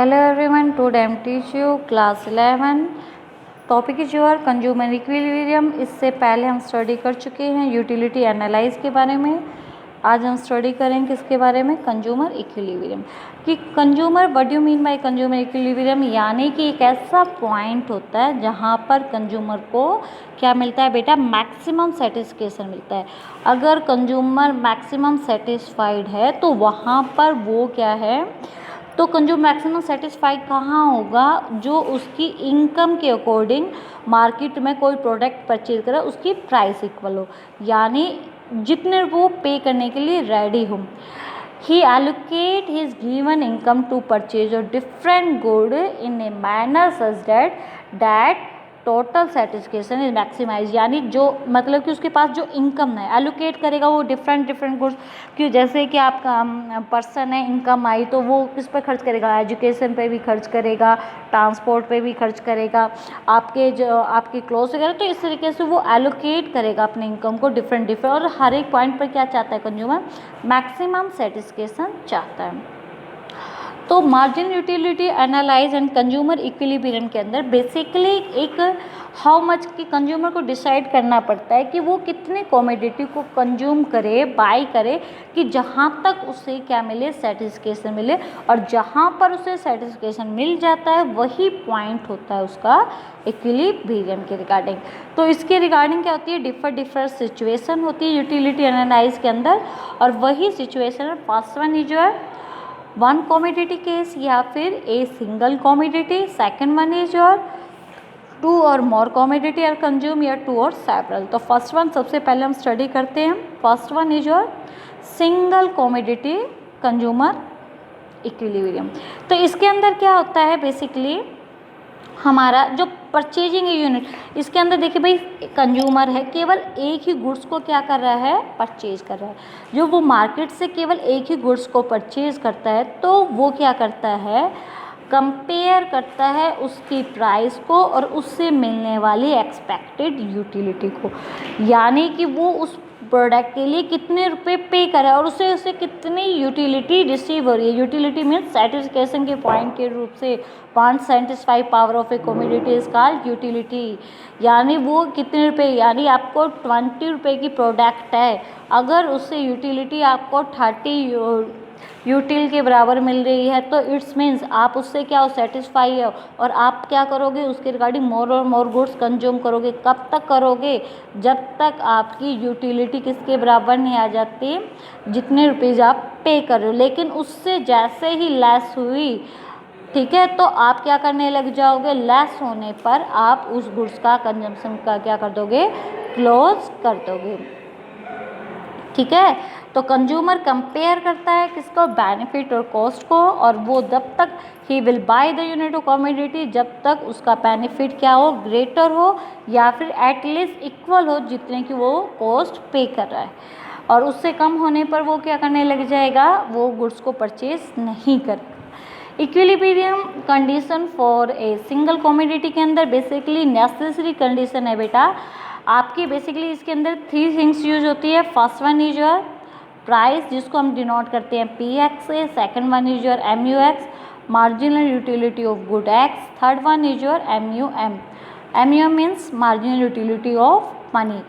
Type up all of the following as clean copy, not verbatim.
Hello everyone, today I am teach you class 11. Topic is your consumer equilibrium. इससे पहले हम study कर चुके हैं यूटिलिटी एनालाइज के बारे में। आज हम स्टडी करेंगे किसके बारे में, कंज्यूमर इक्विलिब्रियम। कि consumer, what you mean by consumer equilibrium, यानी कि एक ऐसा पॉइंट होता है जहाँ पर कंज्यूमर को क्या मिलता है बेटा, मैक्सिमम सेटिस्फेक्शन मिलता है। अगर कंज्यूमर मैक्सिमम सेटिस्फाइड है तो वहाँ पर वो क्या है, तो कंज्यूमर मैक्सिमम सेटिस्फाइड कहाँ होगा, जो उसकी इनकम के अकॉर्डिंग मार्केट में कोई प्रोडक्ट परचेज करे उसकी प्राइस इक्वल हो, यानी जितने वो पे करने के लिए रेडी हो। He allocate his given income to purchase और different good in a manner such that total satisfaction is maximize, यानी जो मतलब कि उसके पास जो इनकम है एलोकेट करेगा वो डिफरेंट गुड्स कि जैसे कि आपका पर्सन है, इनकम आई तो वो किस पर खर्च करेगा, एजुकेशन पे भी खर्च करेगा, ट्रांसपोर्ट पे भी खर्च करेगा, आपके क्लोथ्स वगैरह। तो इस तरीके से वो एलोकेट करेगा अपने इनकम को डिफरेंट और हर एक पॉइंट पर क्या चाहता है कंज्यूमर, मैक्सिमम सेटिस्फेक्शन चाहता है। तो margin utility analyse and consumer equilibrium के अंदर बेसिकली एक हाउ मच की कंज्यूमर को डिसाइड करना पड़ता है कि वो कितने कमोडिटी को कंज्यूम करे, बाय करे, कि जहाँ तक उसे क्या मिले, सेटिस्फेक्शन मिले। और जहाँ पर उसे सेटिस्फेक्शन मिल जाता है वही पॉइंट होता है उसका इक्विलिब्रियम के रिगार्डिंग। तो इसके रिगार्डिंग क्या होती है, डिफर सिचुएशन होती है यूटिलिटी एनालाइज के अंदर। और वही situation first one is your one commodity case या फिर a single commodity, second one is your two और मोर कमोडिटी आर कंज्यूम या टू और सेवरल। तो फर्स्ट वन सबसे पहले हम स्टडी करते हैं। First one is your single commodity consumer equilibrium. तो इसके अंदर क्या होता है, बेसिकली हमारा जो परचेजिंग यूनिट, इसके अंदर देखिए भाई कंज्यूमर है, केवल एक ही गुड्स को क्या कर रहा है, परचेज कर रहा है। जो वो मार्केट से केवल एक ही गुड्स को परचेज करता है तो वो क्या करता है, कंपेयर करता है उसकी प्राइस को और उससे मिलने वाली एक्सपेक्टेड यूटिलिटी को, यानी कि वो उस प्रोडक्ट के लिए कितने रुपए पे करा और उसे कितनी यूटिलिटी रिसीव हो रही है। यूटिलिटी मीन्स सेटिस्फेक्शन के पॉइंट के रूप से 0.75 power of A commodity is called utility, यानी वो कितने रुपए, यानी आपको 20 रुपये की प्रोडक्ट है, अगर उससे यूटिलिटी आपको 30 यूटिल के बराबर मिल रही है तो इट्स मीन्स आप उससे क्या हो, सेटिस्फाई हो, और आप क्या करोगे उसके रिगार्डिंग मोर और मोर गुड्स कंज्यूम करोगे। कब तक करोगे, जब तक आपकी यूटिलिटी किसके बराबर नहीं आ जाती, जितने रुपीज़ आप पे कर रहे हो। लेकिन उससे जैसे ही लेस हुई, ठीक है, तो आप क्या करने लग जाओगे, लेस होने पर आप उस गुड्स का कंजम्पशन का क्या कर दोगे, क्लोज कर दोगे। ठीक है, तो कंज्यूमर कंपेयर करता है किसको, बेनिफिट और कॉस्ट को, और वो जब तक he will by the unit of commodity, जब तक उसका बेनिफिट क्या हो, ग्रेटर हो या फिर एटलीस्ट इक्वल हो जितने की वो कॉस्ट पे कर रहा है। और उससे कम होने पर वो क्या करने लग जाएगा, वो गुड्स को परचेज नहीं करेगा। Equilibrium condition for a single commodity के अंदर बेसिकली नेसेसरी कंडीशन है बेटा आपकी। बेसिकली इसके अंदर 3 थिंग्स यूज होती है। First one is your price, जिसको हम डिनोट करते हैं PX से। Second one is your MUX, marginal utility of good X। Third one is your MUM, MUM means marginal utility of money.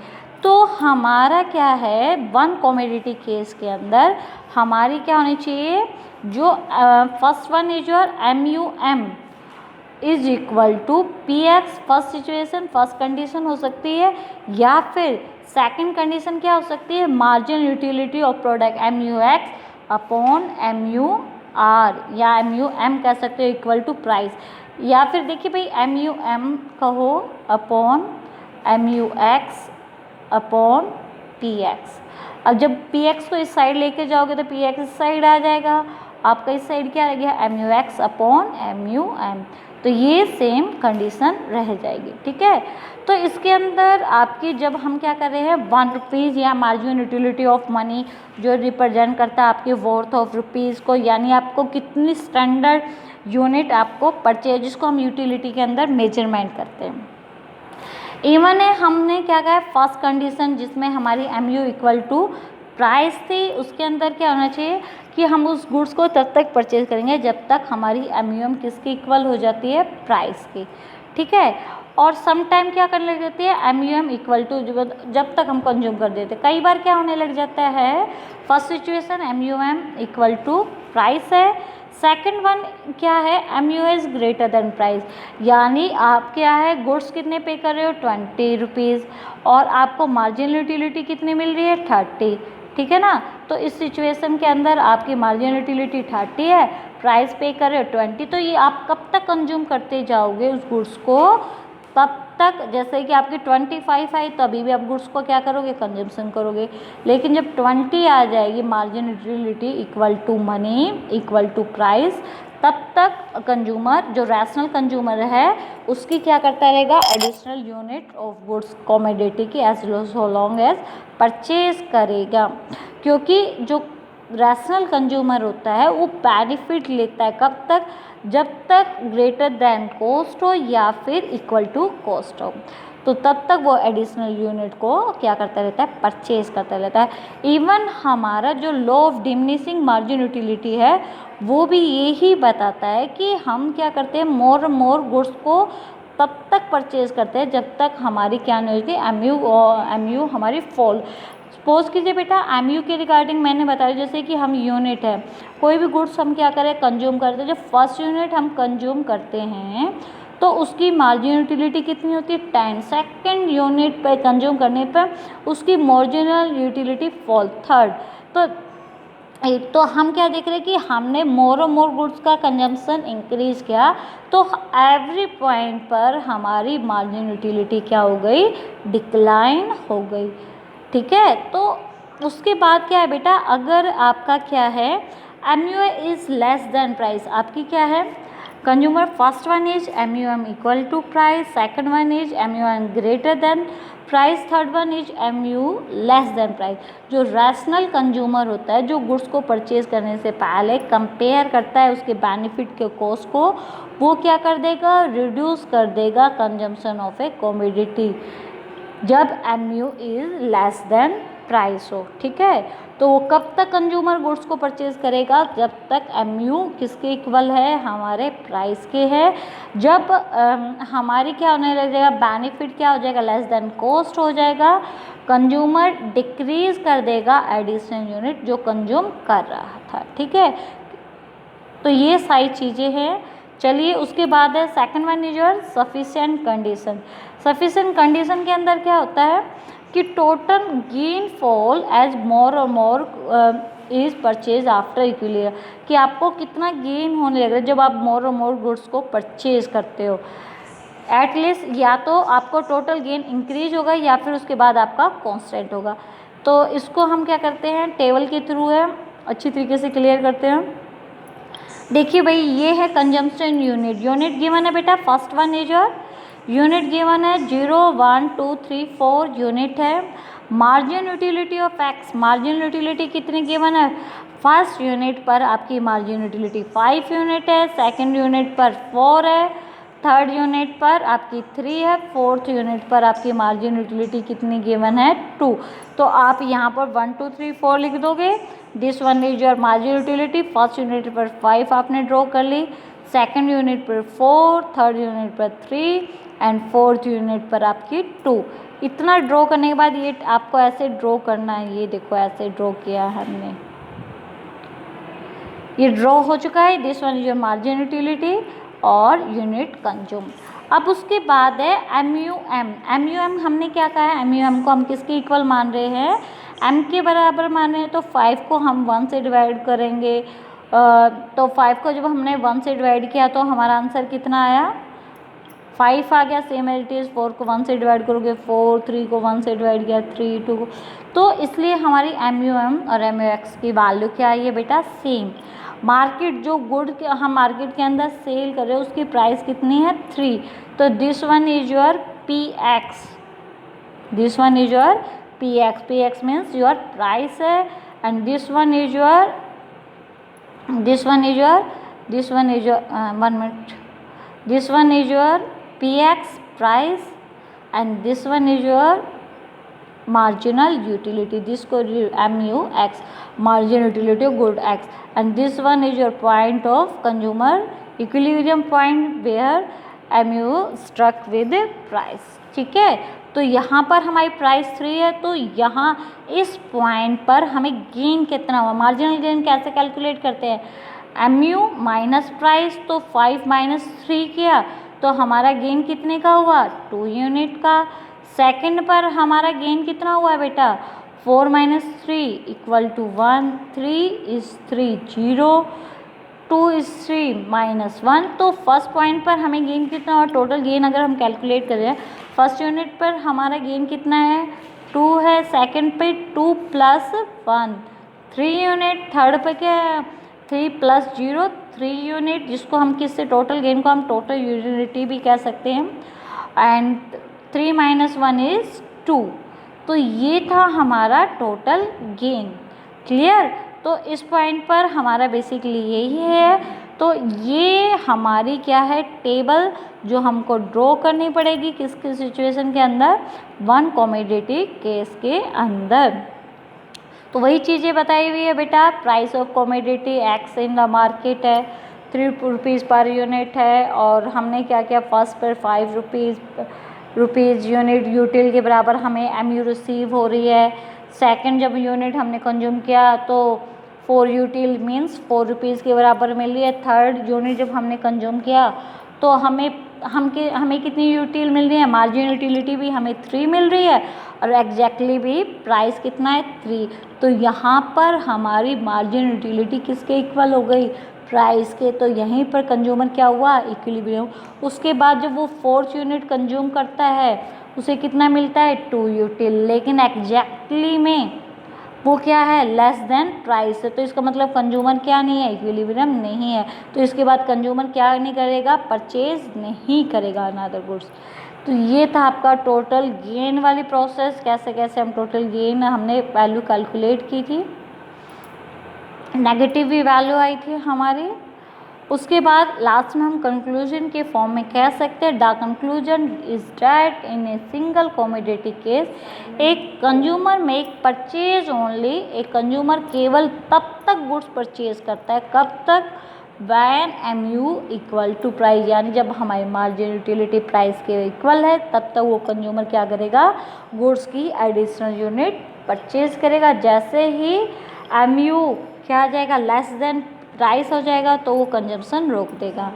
तो हमारा क्या है, वन कमोडिटी केस के अंदर हमारी क्या होनी चाहिए, जो first one is your MUM is equal to PX। First situation, first condition हो सकती है, या फिर सेकंड कंडीशन क्या हो सकती है, marginal utility of product MUX upon MUR या MUM कह सकते हो इक्वल टू प्राइस, या फिर देखिए भाई MUM कहो अपॉन MUX अपॉन PX। अब जब PX को इस साइड लेके जाओगे तो PX इस साइड आ जाएगा, आपका इस साइड क्या रह गया, MUX अपॉन MUM। तो ये सेम कंडीशन रह जाएगी। ठीक है, तो इसके अंदर आपकी जब हम क्या कर रहे हैं, 1 रुपीज़ या मार्जिनल यूटिलिटी ऑफ मनी जो रिप्रेजेंट करता है आपके वर्थ ऑफ रुपीज़ को, यानी आपको कितनी स्टैंडर्ड यूनिट आपको परचेज, जिसको हम यूटिलिटी के अंदर मेजरमेंट करते हैं। इवन है हमने क्या कहा, फर्स्ट कंडीशन जिसमें हमारी MU इक्वल टू प्राइस थी उसके अंदर क्या होना चाहिए कि हम उस गुड्स को तब तक परचेज करेंगे जब तक हमारी एमयूएम किसकी इक्वल हो जाती है, प्राइस की, ठीक है। और सम टाइम क्या करने लग जाती है, एमयूएम इक्वल टू जब तक हम कंज्यूम कर देते, कई बार क्या होने लग जाता है, first situation MUM equal to price है, सेकंड वन क्या है, MU is greater than price, यानी आप क्या है गुड्स कितने पे कर रहे हो, 20 रुपीज़, और आपको मार्जिनल यूटिलिटी कितनी मिल रही है, 30, ठीक है ना। तो इस सिचुएशन के अंदर आपकी मार्जिनल यूटिलिटी 30 है, प्राइस पे कर रहे हो 20, तो ये आप कब तक कंज्यूम करते जाओगे उस गुड्स को, तब तक जैसे कि आपकी 25 आई तभी भी आप गुड्स को क्या करोगे, कंजम्पशन करोगे। लेकिन जब 20 आ जाएगी margin utility equal to money equal to price, तब तक कंज्यूमर जो रैशनल कंज्यूमर है उसकी क्या करता रहेगा, additional unit of goods commodity की एज लॉन्ग एज परचेज करेगा, क्योंकि जो रैशनल कंज्यूमर होता है वो बेनिफिट लेता है कब तक, जब तक ग्रेटर देन कॉस्ट हो या फिर इक्वल टू कॉस्ट हो, तो तब तक वो एडिशनल यूनिट को क्या करता रहता है, परचेज करता रहता है। इवन हमारा जो law of diminishing margin utility है वो भी यही बताता है कि हम क्या करते हैं, मोर मोर गुड्स को तब तक परचेज करते हैं जब तक हमारी क्या नहीं होती, एमयू हमारी फॉल। सपोज कीजिए बेटा एमयू के रिगार्डिंग मैंने बताया, जैसे कि हम यूनिट है, कोई भी गुड्स हम क्या करें, कंज्यूम करते हैं, जब फर्स्ट यूनिट हम कंज्यूम करते हैं तो उसकी मार्जिनल यूटिलिटी कितनी होती है, 10, सेकेंड यूनिट पर कंज्यूम करने पर उसकी मार्जिनल यूटिलिटी फॉल, थर्ड। तो हम क्या देख रहे हैं कि हमने मोर और मोर गुड्स का कंजम्पशन इंक्रीज किया, तो एवरी पॉइंट पर हमारी मार्जिन यूटिलिटी क्या हो गई, डिक्लाइन हो गई, ठीक है। तो उसके बाद क्या है बेटा, अगर आपका क्या है, MU is less than price, आपकी क्या है, consumer first one is MUM equal to price, second one is MUM greater than price, third one is MU less than price. जो रैशनल कंज्यूमर होता है, जो गुड्स को परचेज करने से पहले कंपेयर करता है उसके बेनिफिट के कॉस्ट को, वो क्या कर देगा, रिड्यूस कर देगा कंजम्पशन ऑफ ए कमोडिटी जब MU is less than price हो, ठीक है। तो वो कब तक कंज्यूमर गुड्स को परचेज करेगा, जब तक एमयू किसके इक्वल है, हमारे प्राइस के है। जब हमारी क्या होने लग जाएगा, बेनिफिट क्या हो जाएगा, लेस देन कॉस्ट हो जाएगा, कंज्यूमर डिक्रीज कर देगा एडिशनल यूनिट जो कंज्यूम कर रहा था, ठीक है। तो ये सारी चीज़ें हैं। चलिए उसके बाद है second one is your sufficient condition. Sufficient condition के अंदर क्या होता है कि टोटल गेन फॉल एज मोर और more is purchase after equilibrium, कि आपको कितना गेन होने लगेगा जब आप मोर और मोर गुड्स को परचेज करते हो। एटलीस्ट या तो आपको टोटल गेन इंक्रीज होगा या फिर उसके बाद आपका कांस्टेंट होगा। तो इसको हम क्या करते हैं, टेबल के थ्रू है अच्छी तरीके से क्लियर करते हैं। देखिए भाई ये है कंजम्पशन यूनिट, यूनिट गिवन है बेटा, first one is your unit given है 0, 1, 2, 3, 4 यूनिट है। Margin utility of x, margin utility कितनी गिवन है, फर्स्ट यूनिट पर आपकी मार्जिन यूटिलिटी 5 यूनिट है, सेकंड यूनिट पर 4 है, थर्ड यूनिट पर आपकी 3 है, फोर्थ यूनिट पर आपकी मार्जिन यूटिलिटी कितनी गिवन है, 2। तो आप यहाँ पर 1, 2, 3, 4 लिख दोगे। This one is your margin utility, first unit पर 5 आपने ड्रॉ कर ली, सेकंड यूनिट पर 4, थर्ड यूनिट पर 3 एंड फोर्थ यूनिट पर आपकी 2। इतना ड्रॉ करने के बाद ये आपको ऐसे ड्रॉ करना है, ये देखो ऐसे ड्रॉ किया है हमने, ये ड्रॉ हो चुका है। This one is your margin utility और यूनिट कंज्यूम। अब उसके बाद है एमयूएम। एमयूएम हमने क्या कहा है, एमयूएम को हम किसके इक्वल मान रहे हैं, एम के बराबर मान रहे हैं। तो 5 को हम 1 से डिवाइड करेंगे, तो 5 को जब हमने 1 से डिवाइड किया तो हमारा आंसर कितना आया, 5 आ गया। सेम एज इट इज़ 4 को 1 से डिवाइड करोगे 4, 3 को 1 से डिवाइड किया 3, 2 को, तो इसलिए हमारी एमयूएम और एमयूएक्स की वैल्यू क्या आई है बेटा, सेम। मार्केट जो गुड के हम मार्केट के अंदर सेल कर रहे हैं उसकी प्राइस कितनी है, 3। तो this one is your p x, this one is your p x, p x means your price है, and this one is your this one is your one minute, this one is your px price and this one is your marginal utility, this could be mu x, marginal utility of good x, and this one is your point of consumer equilibrium point where mu struck with price. ठीक है, तो यहाँ पर हमारी price 3 है, तो यहाँ इस पॉइंट पर हमें गेन कितना हुआ, मार्जिनल गेन कैसे कैलकुलेट करते हैं, mu माइनस प्राइस, तो 5 माइनस 3 किया तो हमारा गेन कितने का हुआ, 2 यूनिट का। सेकंड पर हमारा गेन कितना हुआ बेटा, 4 minus 3 equal to 1, 3 is 3 0, 2 is 3 minus 1। तो फर्स्ट पॉइंट पर हमें गेन कितना हुआ, टोटल गेन अगर हम कैलकुलेट करें फर्स्ट यूनिट पर हमारा गेन कितना है, 2 है, सेकंड पे 2 प्लस 1 3 यूनिट, थर्ड पे क्या है 3 प्लस 0 3 यूनिट, जिसको हम किससे टोटल गेन को हम टोटल यूटिलिटी भी कह सकते हैं, एंड 3 माइनस 1 इज 2। तो ये था हमारा टोटल गेन। क्लियर, तो इस पॉइंट पर हमारा बेसिकली यही है। तो ये हमारी क्या है टेबल जो हमको ड्रॉ करनी पड़ेगी किसकी सिचुएशन के अंदर, वन कॉमोडिटी केस के अंदर। तो वही चीज़ें बताई हुई है बेटा, price of commodity x in the market है, 3 रुपीज़ पर यूनिट है, और हमने क्या किया फर्स्ट पर 5 रुपीज़ यूनिट यूटिल के बराबर हमें mu रिसीव हो रही है। सेकंड जब यूनिट हमने कंज्यूम किया तो 4 यूटिल मीन्स 4 रुपीज़ के बराबर मिल रही है। थर्ड यूनिट जब हमने कंज्यूम किया तो हमें कितनी यूटिल मिल रही है, मार्जिन यूटिलिटी भी हमें 3 मिल रही है, और एग्जैक्टली भी प्राइस कितना है 3। तो यहाँ पर हमारी मार्जिन यूटिलिटी किसके इक्वल हो गई, प्राइस के। तो यहीं पर कंज्यूमर क्या हुआ, इक्विलिब्रियम। उसके बाद जब वो 4th यूनिट कंज्यूम करता है उसे कितना मिलता है 2 यूटिल, लेकिन एग्जैक्टली में वो क्या है लेस देन प्राइस है। तो इसका मतलब कंज्यूमर क्या नहीं है, इक्विलिब्रियम नहीं है। तो इसके बाद कंज्यूमर क्या नहीं करेगा, परचेज नहीं करेगा अनदर गुड्स। तो ये था आपका टोटल गेन वाली प्रोसेस, कैसे कैसे हम टोटल गेन हमने वैल्यू कैलकुलेट की थी, नेगेटिव भी वैल्यू आई थी हमारी। उसके बाद लास्ट में हम कंक्लूजन के फॉर्म में कह सकते हैं, the conclusion is that in a single commodity case एक कंज्यूमर मेक परचेज ओनली, एक कंज्यूमर केवल तब तक गुड्स परचेज करता है, कब तक, when mu equal to price, यानी जब हमारी मार्जिन यूटिलिटी प्राइस के इक्वल है तब तक वो कंज्यूमर क्या करेगा, गुड्स की एडिशनल यूनिट परचेज करेगा। जैसे ही mu क्या आ जाएगा, लेस देन प्राइस हो जाएगा, तो वो कंजम्पशन रोक देगा।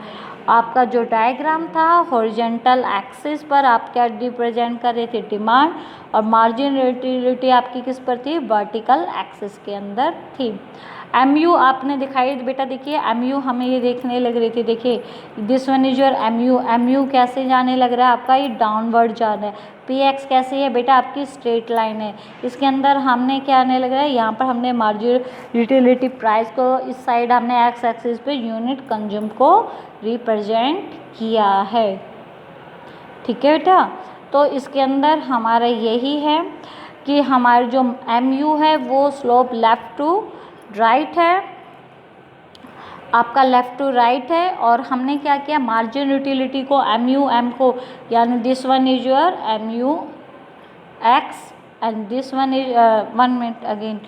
आपका जो डायग्राम था हॉरिजॉन्टल एक्सिस पर आप क्या रिप्रेजेंट कर रहे थे, डिमांड, और मार्जिन यूटिलिटी आपकी किस पर थी, वर्टिकल एक्सिस के अंदर थी। mu आपने दिखाई बेटा, देखिए mu हमें ये देखने लग रही थी, देखिए this one is your mu कैसे जाने लग रहा है आपका, ये डाउनवर्ड जा रहा है। px कैसे है बेटा, आपकी स्ट्रेट लाइन है, इसके अंदर हमने क्या आने लग रहा है, यहाँ पर हमने मार्जिन यूटिलिटी प्राइस को इस साइड हमने एक्स एक्सिस पे यूनिट कंज्यूम को रिप्रेजेंट किया है। ठीक है बेटा, तो इसके अंदर हमारा यही है कि हमारे जो mu है वो स्लोप लेफ्ट टू राइट है, आपका लेफ्ट टू राइट है, और हमने क्या किया मार्जिन यूटिलिटी को mu को, यानी this one is your mu x and this one is 1 minute again,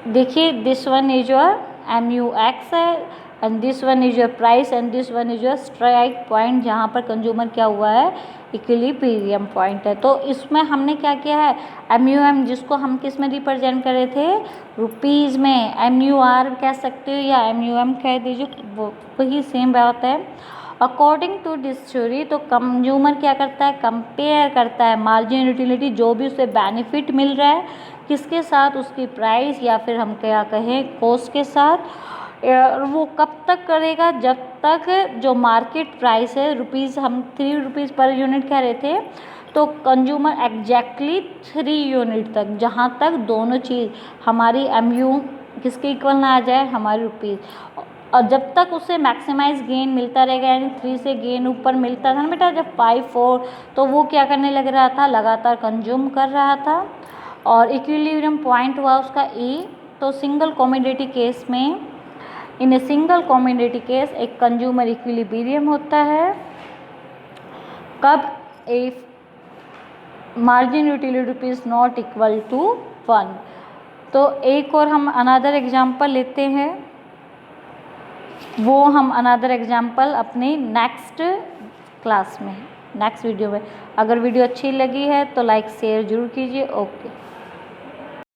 देखिए this one is your mu x है, and this one is your price, and this one is your strike point, जहाँ पर consumer क्या हुआ है, equilibrium point है। तो इसमें हमने क्या किया है mu जिसको हम किस में रिप्रेजेंट कर रहे थे, रुपीज़ में, MUR कह सकते हो या mu कह दीजिए, वही सेम बात है। अकॉर्डिंग टू दिस थ्योरी, तो कंज्यूमर क्या करता है, कंपेयर करता है मार्जिन यूटिलिटी जो भी उसे बेनिफिट मिल रहा है किसके साथ, उसकी प्राइस या फिर हम क्या कहें कॉस्ट के साथ। वो कब तक करेगा, जब तक जो मार्केट प्राइस है रुपीज़, हम 3 रुपीज़ पर यूनिट कह रहे थे, तो कंज्यूमर एग्जैक्टली 3 यूनिट तक, जहाँ तक दोनों चीज़ हमारी mu किसके इक्वल ना आ जाए, हमारी रुपीज़, और जब तक उसे मैक्सिमाइज गेन मिलता रहेगा, यानी 3 से गेन ऊपर मिलता था ना बेटा, जब 5 4, तो वो क्या करने लग रहा था, लगातार कंज्यूम कर रहा था, और इक्विलिब्रियम पॉइंट हुआ उसका E। तो सिंगल कॉमोडिटी केस में, in a single commodity case एक कंज्यूमर इक्विलिब्रियम होता है, कब, if margin utility is not equal to 1। तो एक और हम अनदर एग्जाम्पल लेते हैं, वो हम अनदर एग्जाम्पल अपनी नेक्स्ट क्लास में, नेक्स्ट वीडियो में। अगर वीडियो अच्छी लगी है तो लाइक शेयर जरूर कीजिए। ओके।